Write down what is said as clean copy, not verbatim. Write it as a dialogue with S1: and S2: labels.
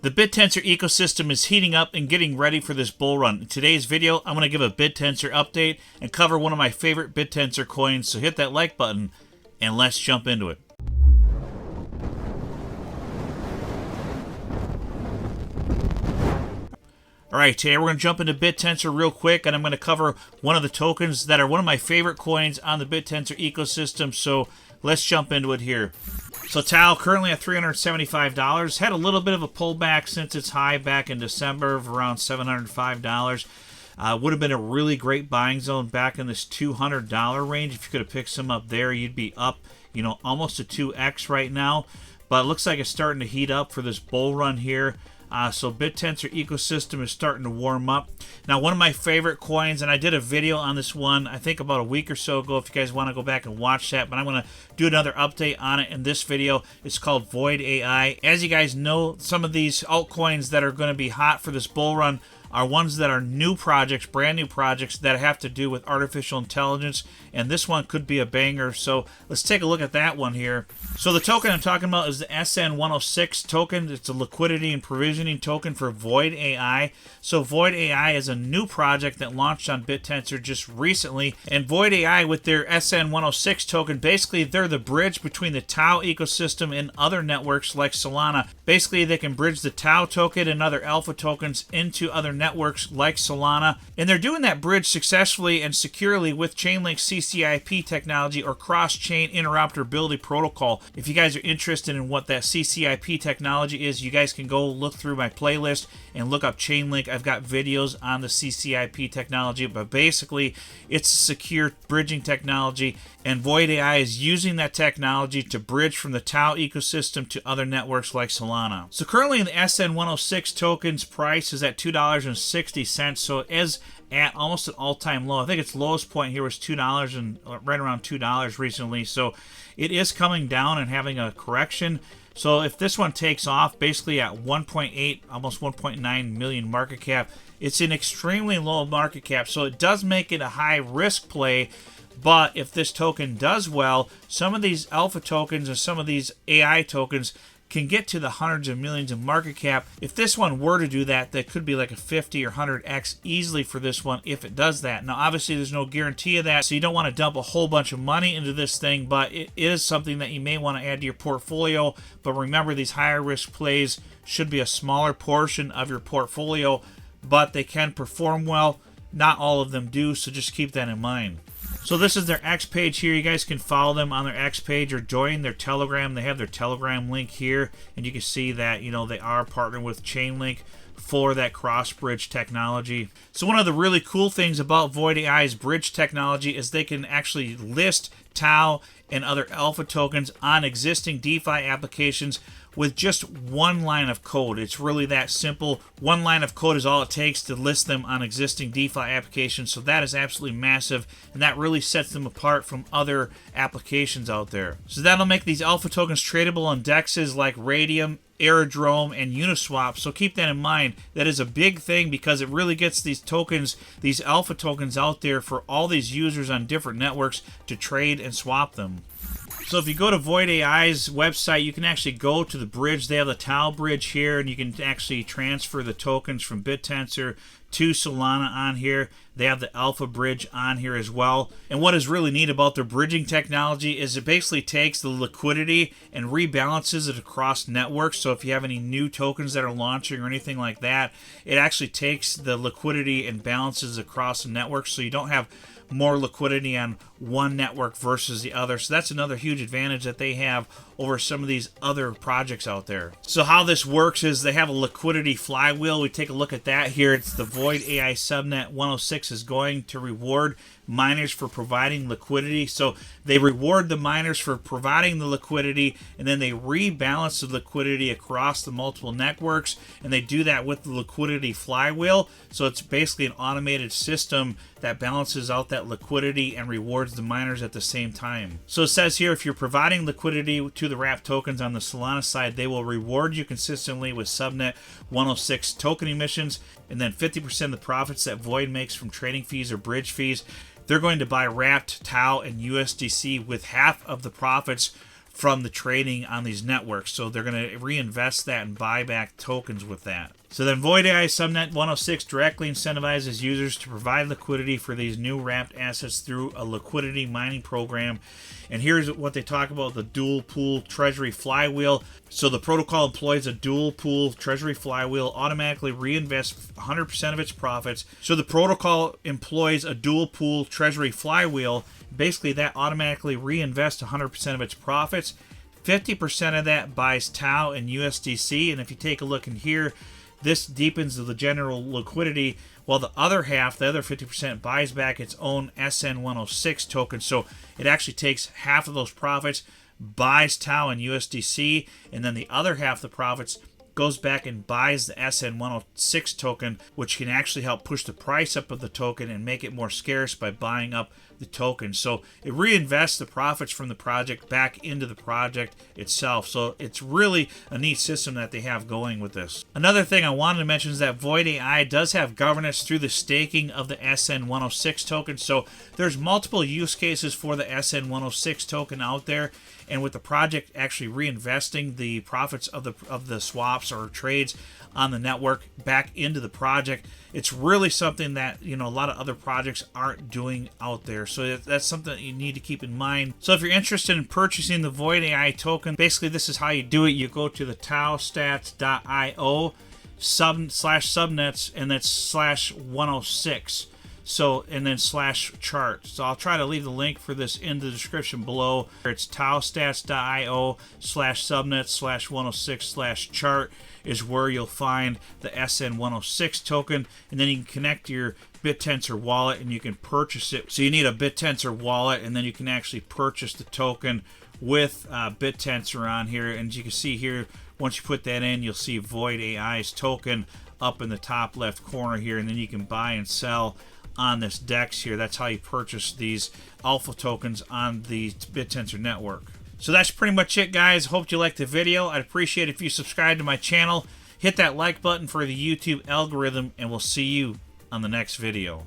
S1: The Bittensor ecosystem is heating up and getting ready for this bull run. In today's video, I'm going to give a Bittensor update and cover one of my favorite Bittensor coins, so hit that like button and let's jump into it. Alright, today we're going to jump into Bittensor real quick, and I'm going to cover one of the tokens that are one of my favorite coins on the Bittensor ecosystem, so let's jump into it here. So TAL currently at $375, had a little bit of a pullback since its high back in December of around $705. Would have been a really great buying zone back in this $200 range. If you could have picked some up there, you'd be up, almost a 2x right now. But it looks like it's starting to heat up for this bull run here. So Bittensor ecosystem is starting to warm up. Now, one of my favorite coins, and I did a video on this one, I think about a week or so ago, if you guys want to go back and watch that, but I'm going to do another update on it in this video. It's called VoidAI. As you guys know, some of these altcoins that are going to be hot for this bull run are ones that are new projects, brand new projects that have to do with artificial intelligence, and this one could be a banger. So let's take a look at that one here. So the token I'm talking about is the SN106 token. It's a liquidity and provisioning token for VoidAI. So VoidAI is a new project that launched on Bittensor just recently, and VoidAI with their SN106 token, basically they're the bridge between the TAL ecosystem and other networks like Solana. Basically they can bridge the TAL token and other alpha tokens into other networks like Solana, and they're doing that bridge successfully and securely with Chainlink CCIP technology, or cross-chain interoperability protocol. If you guys are interested in what that CCIP technology is, you guys can go look through my playlist and look up Chainlink. I've got videos on the CCIP technology, but basically it's a secure bridging technology, and VoidAI is using that technology to bridge from the TAL ecosystem to other networks like Solana. So currently the SN106 token's price is at $2.60, so it is at almost an all-time low. I think its lowest point here was $2 and right around $2 recently, so it is coming down and having a correction. So if this one takes off, basically at 1.8, almost 1.9 million market cap, it's an extremely low market cap, so it does make it a high risk play. But if this token does well, some of these alpha tokens and some of these AI tokens can get to the hundreds of millions of market cap. If this one were to do that, that could be like a 50 or 100x easily for this one if it does that. Now, obviously, there's no guarantee of that, so you don't want to dump a whole bunch of money into this thing, but it is something that you may want to add to your portfolio. But remember, these higher risk plays should be a smaller portion of your portfolio, but they can perform well. Not all of them do, so just keep that in mind. So this is their X page here. You guys can follow them on their X page or join their Telegram. They have their Telegram link here, and you can see that, they are partnered with Chainlink for that cross-bridge technology. So one of the really cool things about VoidAI's bridge technology is they can actually list TAL and other alpha tokens on existing DeFi applications with just one line of code. It's really that simple. One line of code is all it takes to list them on existing DeFi applications, so that is absolutely massive, and that really sets them apart from other applications out there. So that'll make these alpha tokens tradable on dexes like Radium, Aerodrome, and Uniswap, so keep that in mind. That is a big thing because it really gets these tokens, these alpha tokens out there for all these users on different networks to trade and swap them. So if you go to VoidAI's website, you can actually go to the bridge. They have the TAL bridge here, and you can actually transfer the tokens from Bittensor to Solana on here. They have the Alpha bridge on here as well. And what is really neat about their bridging technology is it basically takes the liquidity and rebalances it across networks. So if you have any new tokens that are launching or anything like that, it actually takes the liquidity and balances across the network, so you don't have more liquidity on one network versus the other. So that's another huge advantage that they have over some of these other projects out there. So how this works is they have a liquidity flywheel. We take a look at that here. It's the VoidAI subnet 106 is going to reward miners for providing liquidity. So they reward the miners for providing the liquidity, and then they rebalance the liquidity across the multiple networks, and they do that with the liquidity flywheel. So it's basically an automated system that balances out that liquidity and rewards the miners at the same time. So it says here, if you're providing liquidity to the wrapped tokens on the Solana side, they will reward you consistently with subnet 106 token emissions, and then 50% of the profits that Void makes from trading fees or bridge fees, they're going to buy wrapped TAL and USDC with half of the profits from the trading on these networks. So they're going to reinvest that and buy back tokens with that. So then VoidAI Subnet 106 directly incentivizes users to provide liquidity for these new wrapped assets through a liquidity mining program. And here's what they talk about, the dual pool treasury flywheel. So the protocol employs a dual pool treasury flywheel, automatically reinvests 100% of its profits. So the protocol employs a dual pool treasury flywheel. Basically, that automatically reinvests 100% of its profits. 50% of that buys TAL and USDC. And if you take a look in here, this deepens the general liquidity, while the other half, the other 50%, buys back its own SN106 token. So it actually takes half of those profits, buys TAL and USDC, and then the other half of the profits goes back and buys the SN106 token, which can actually help push the price up of the token and make it more scarce by buying up the token. So it reinvests the profits from the project back into the project itself. So it's really a neat system that they have going with this. Another thing I wanted to mention is that VoidAI does have governance through the staking of the SN106 token. So there's multiple use cases for the SN106 token out there. And with the project actually reinvesting the profits of the swaps or trades on the network back into the project, it's really something that, you know, a lot of other projects aren't doing out there. So that's something that you need to keep in mind. So if you're interested in purchasing the VoidAI token, basically this is how you do it. You go to the talstats.io /subnets, and that's /106. So, and then /chart. So I'll try to leave the link for this in the description below. It's talstats.io /subnet /106/chart is where you'll find the SN106 token. And then you can connect to your Bittensor wallet and you can purchase it. So you need a Bittensor wallet, and then you can actually purchase the token with Bittensor on here. And as you can see here, once you put that in, you'll see VoidAI's token up in the top left corner here, and then you can buy and sell on this DEX here. That's how you purchase these alpha tokens on the Bittensor network. So that's pretty much it, guys. Hope you liked the video. I'd appreciate it if you subscribe to my channel, hit that like button for the YouTube algorithm, and we'll see you on the next video.